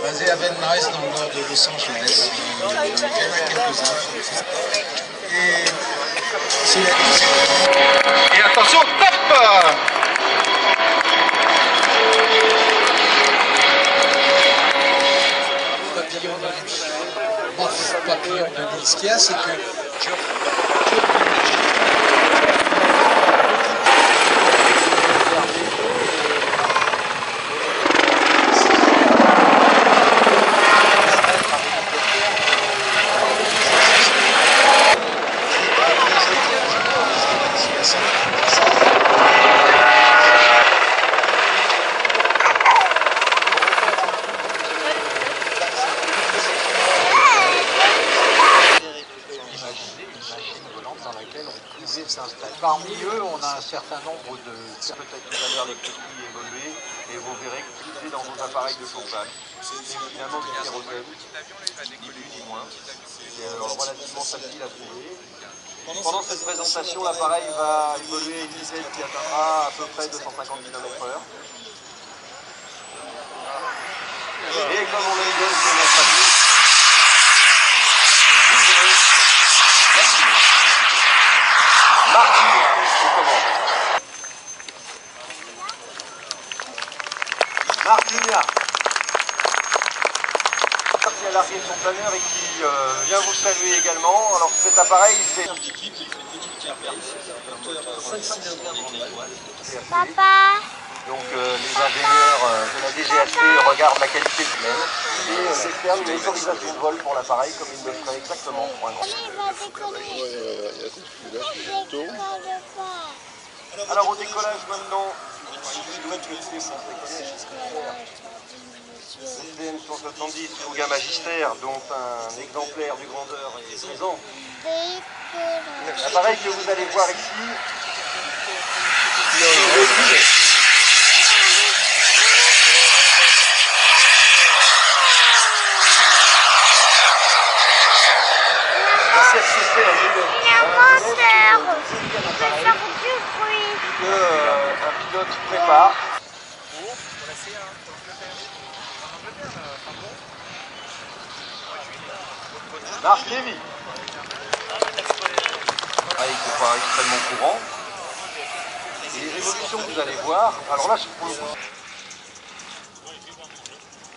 Basé à Van Nuys dans le nord de Los Angeles. Il y en a quelques-uns. Et attention, top! Papillon de Lille. Ce qu'il y a, c'est que Parmi eux, on a un certain nombre de... Peut-être tout à l'heure les petits évoluer et vous verrez qu'ils dans vos appareils de chauffage. C'est finalement du kérosène, ni plus ni moins. C'est relativement facile à trouver. Pendant cette présentation, l'appareil va évoluer à une vitesse qui atteindra à peu près 250 km/h. Et comme on a une donne sur notre papier, Marc, on commence. Marc Lunia, qui a largué son planeur et qui vient vous saluer également. Alors cet appareil, c'est un petit clip, c'est une petite carrière, moteur 5 cylindres en étoile. Papa. Donc les ingénieurs de la DGHP regardent la qualité du l'aile et décernent une autorisation de vol pour l'appareil comme ils le feraient exactement pour un grand. Alors au décollage maintenant, le CM170 Fouga Magister, dont un exemplaire du grandeur est présent. L'appareil que vous allez voir ici, un pilote prépare. Marc Lévy. Il n'est pas extrêmement courant. Et les évolutions que vous allez voir, alors là, pour le coup,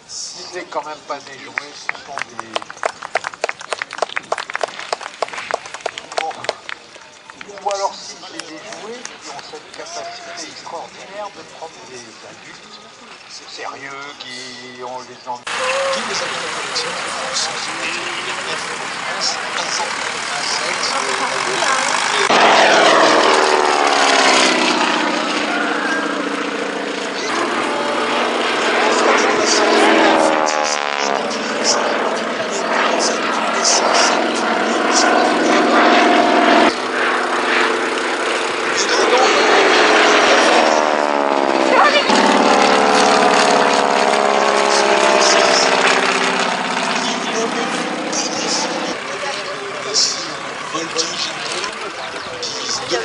si c'est quand même pas des jouets, ce sont des... Ou alors si c'est des jouets qui ont cette capacité extraordinaire de prendre des adultes sérieux qui ont les ennuis. tous les amis de la collection en France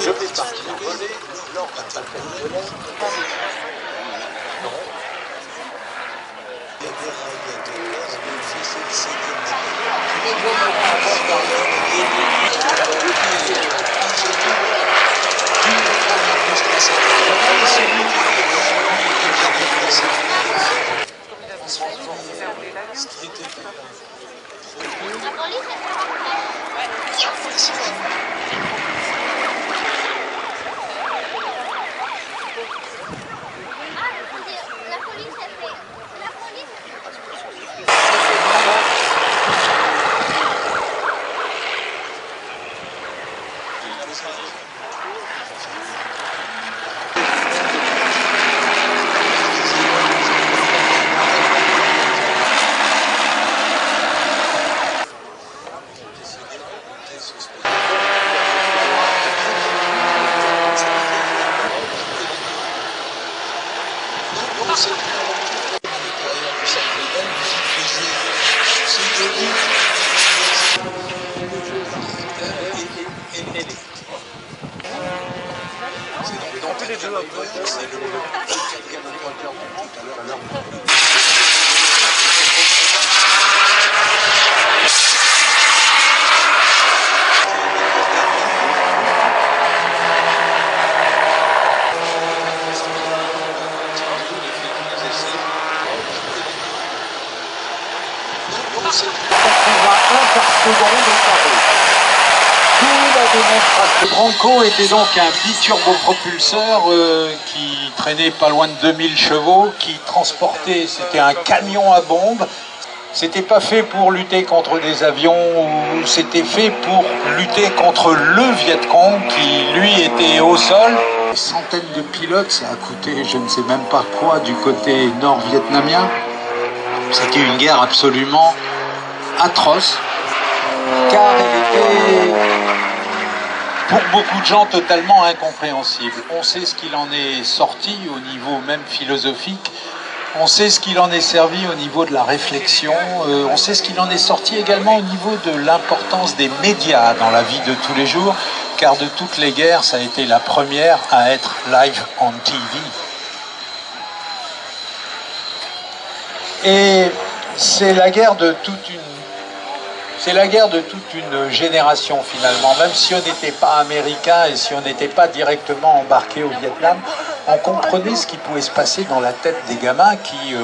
je vais partir voler lors d'un baptême de l'air. chaque seconde au carré. Tout la démonstration. Le Bronco était donc un biturbopropulseur qui traînait pas loin de 2000 chevaux, qui transportait, c'était un camion à bombe. C'était pas fait pour lutter contre des avions, ou c'était fait pour lutter contre le Viet Cong qui, lui, était au sol. Des centaines de pilotes, ça a coûté je ne sais même pas quoi du côté nord-vietnamien. C'était une guerre absolument atroce, car elle était, pour beaucoup de gens, totalement incompréhensible. On sait ce qu'il en est sorti au niveau même philosophique. On sait ce qu'il en est servi au niveau de la réflexion, on sait ce qu'il en est sorti également au niveau de l'importance des médias dans la vie de tous les jours, car de toutes les guerres, ça a été la première à être live on TV. Et c'est la guerre de toute une... C'est la guerre de toute une génération finalement, même si on n'était pas américain et si on n'était pas directement embarqué au Vietnam, on comprenait ce qui pouvait se passer dans la tête des gamins qui,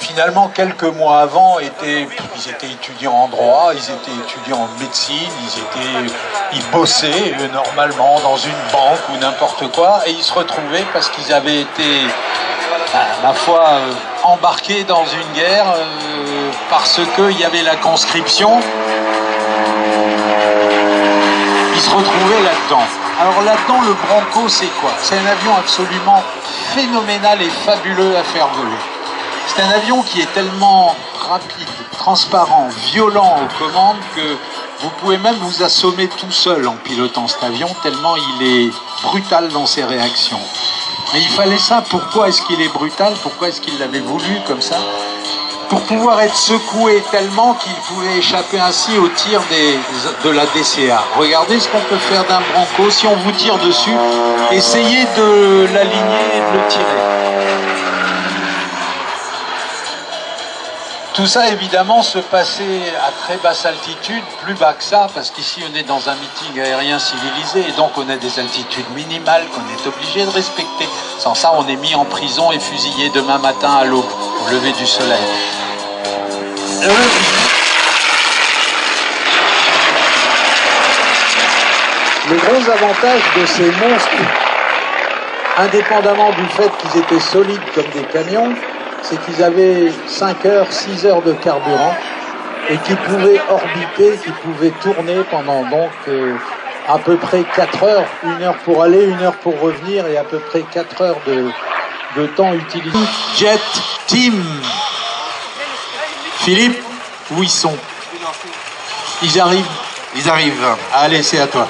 finalement, quelques mois avant, ils étaient étudiants en droit, ils étaient étudiants en médecine, ils bossaient normalement dans une banque ou n'importe quoi, et ils se retrouvaient parce qu'ils avaient été, ma foi, embarqués dans une guerre parce qu'il y avait la conscription. Ils se retrouvaient là-dedans. Alors là-dedans, le Bronco, c'est quoi? C'est un avion absolument phénoménal et fabuleux à faire voler. C'est un avion qui est tellement rapide, transparent, violent aux commandes que vous pouvez même vous assommer tout seul en pilotant cet avion, tellement il est brutal dans ses réactions. Mais il fallait ça. Pourquoi est-ce qu'il est brutal? Pourquoi est-ce qu'il l'avait voulu comme ça? Pour pouvoir être secoué tellement qu'il pouvait échapper ainsi au tir de la DCA. Regardez ce qu'on peut faire d'un Bronco. Si on vous tire dessus, essayez de l'aligner et de le tirer. Tout ça, évidemment, se passait à très basse altitude, plus bas que ça, parce qu'ici, on est dans un meeting aérien civilisé, et donc on a des altitudes minimales qu'on est obligé de respecter. Sans ça, on est mis en prison et fusillé demain matin à l'aube, au lever du soleil. Le gros avantage de ces monstres, indépendamment du fait qu'ils étaient solides comme des camions, c'est qu'ils avaient 5 heures, 6 heures de carburant et qu'ils pouvaient orbiter, qu'ils pouvaient tourner pendant donc à peu près 4 heures, 1 heure pour aller, 1 heure pour revenir et à peu près 4 heures de temps utilisé. Jet Team. Philippe, où ils sont? Ils arrivent? Ils arrivent. Allez, c'est à toi.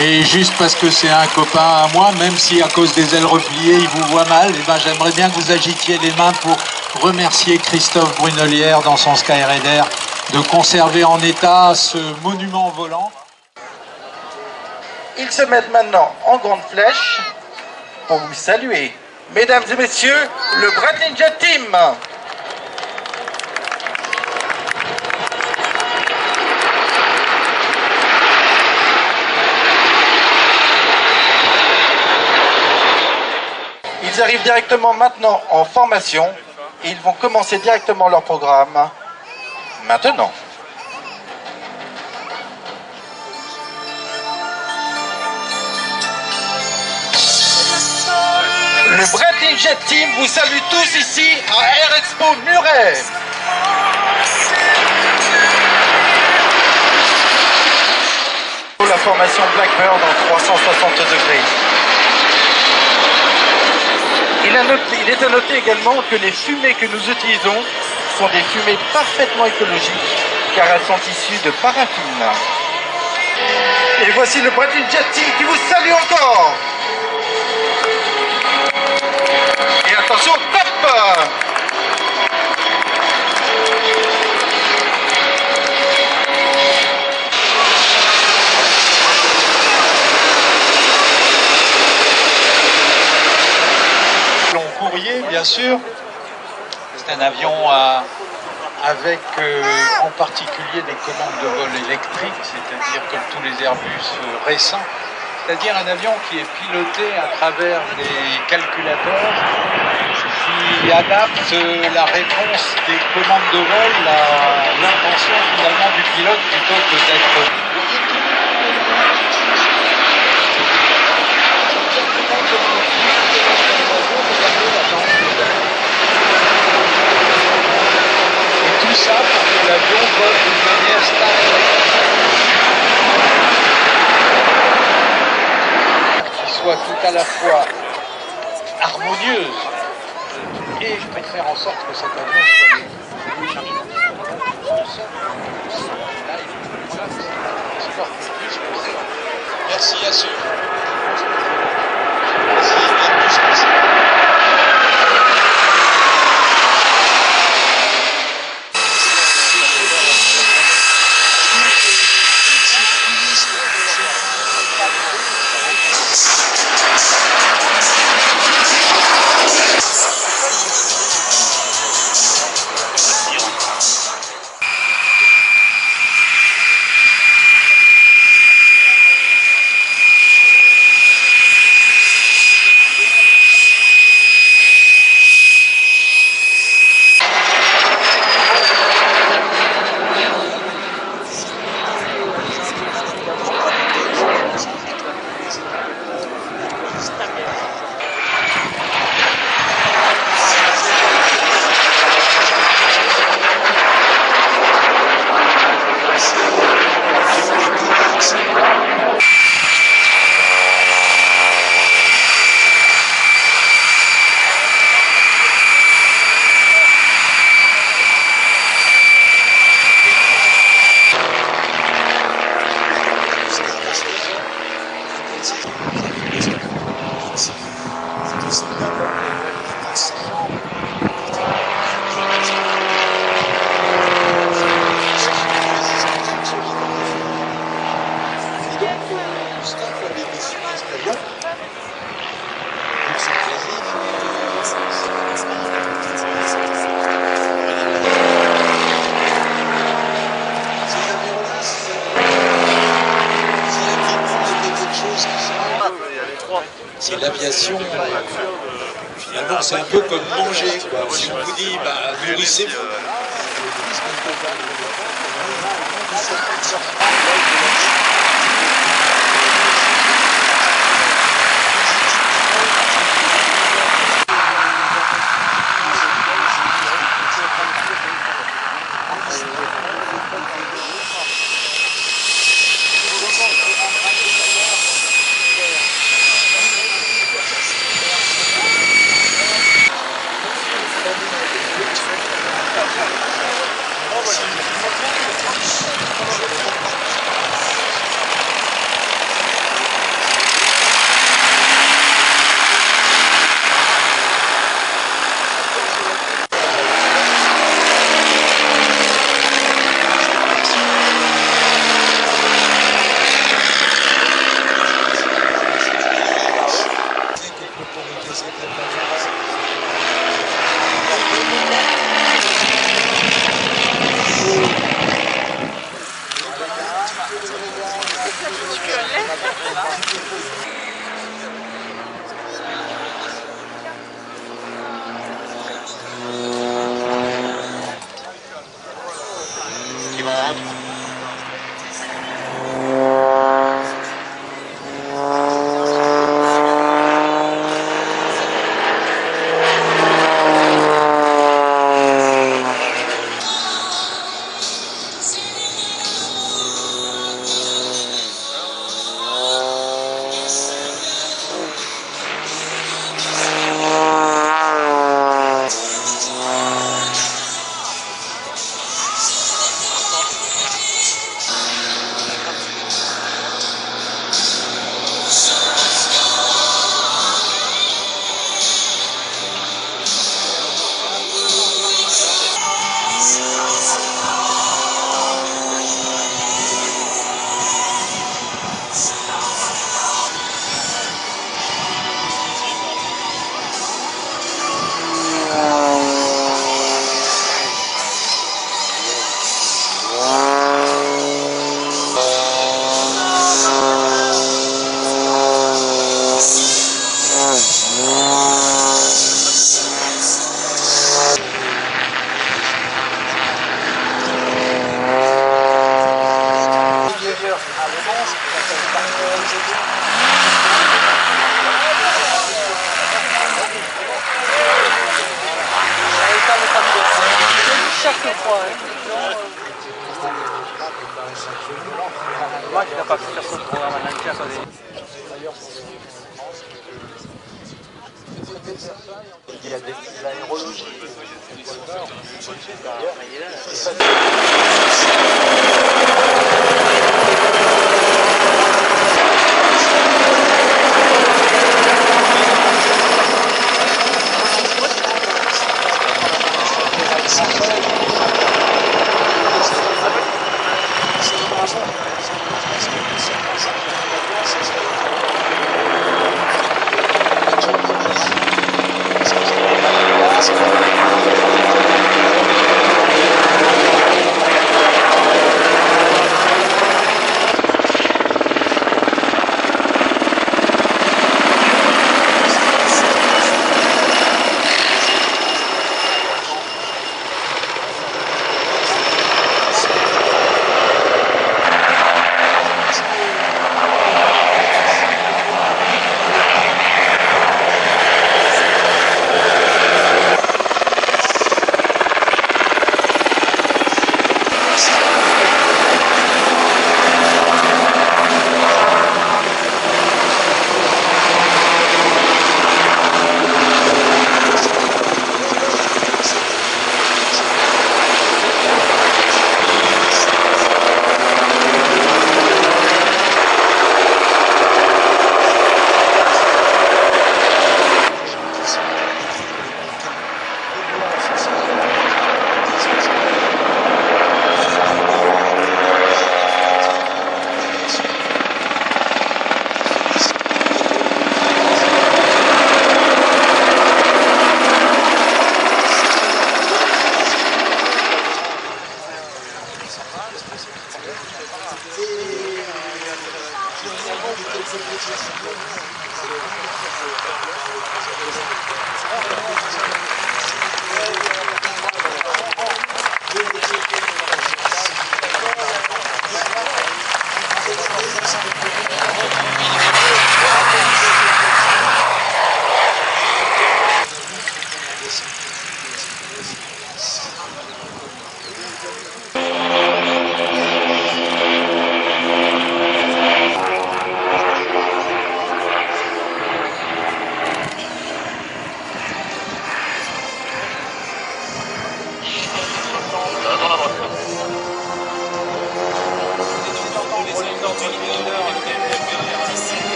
Et juste parce que c'est un copain à moi, même si à cause des ailes repliées, il vous voit mal, eh ben, j'aimerais bien que vous agitiez les mains pour remercier Christophe Brunelière dans son Skyraider de conserver en état ce monument volant. Ils se mettent maintenant en grande flèche pour vous saluer. Mesdames et messieurs, le Bradley Jet Team. Ils arrivent directement maintenant en formation et ils vont commencer directement leur programme maintenant. Le Bradley Jet Team vous salue tous ici à Air Expo Muret. La formation Blackbird en 360 degrés. Il est à noter également que les fumées que nous utilisons sont des fumées parfaitement écologiques car elles sont issues de paraffine. Et voici le Bradley Jet Team qui vous salue encore. Et attention, top! bien sûr, c'est un avion avec en particulier des commandes de vol électriques, c'est-à-dire comme tous les Airbus récents, c'est-à-dire un avion qui est piloté à travers des calculateurs qui adaptent la réponse des commandes de vol à l'intention finalement du pilote plutôt que d'être... Et tout ça pour que l'avion vole d'une manière stable. Qui soit tout à la fois harmonieuse et pour faire en sorte que cet avion soit Merci à ceux. C'est l'aviation, finalement c'est un peu comme manger, quoi. Si on vous dit, bah, nourrissez-vous. allemand qui s'appelle Bartels. Chaque fois, moi qui n'ai pas pu faire ce programme à l'India, il y a de l'aérologie.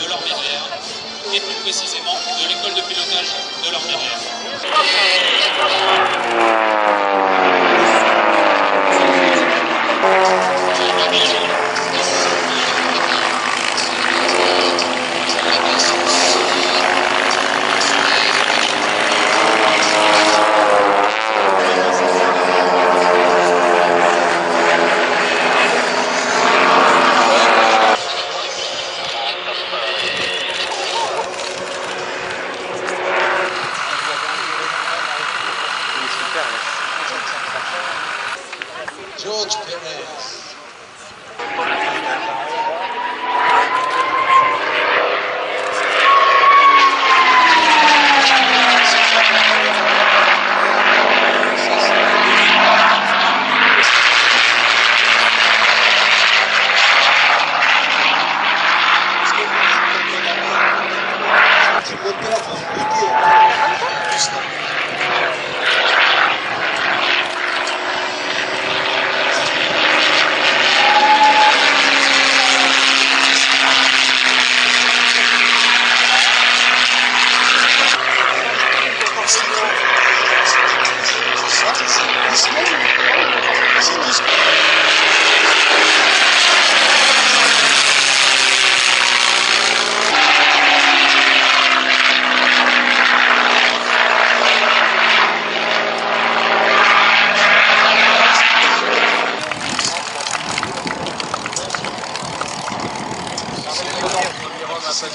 de l'armée de l'air, et plus précisément de l'école de pilotage de l'armée de l'air. George Perez.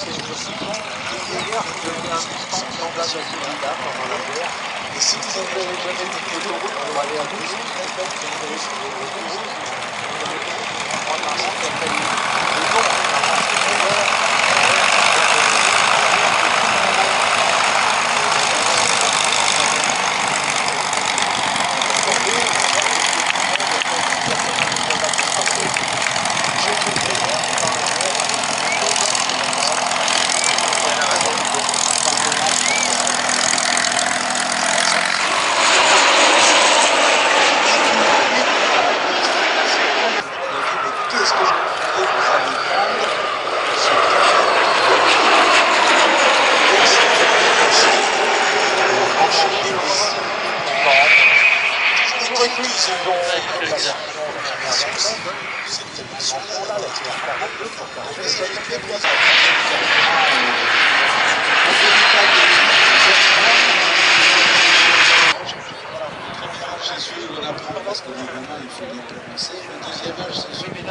Hier, je faisais un stand dans la celui-là pendant la guerre. Et si vous n'avez jamais été L'autoroute pour aller à Toulouse, qu'est-ce que je voudrais vous allez prendre ce Jésus, on apprend parce que les gamins, il faut bien commencer. Le deuxième âge, c'est celui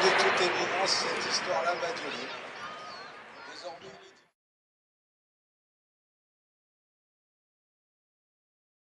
de toute évidence, cette histoire-là va durer.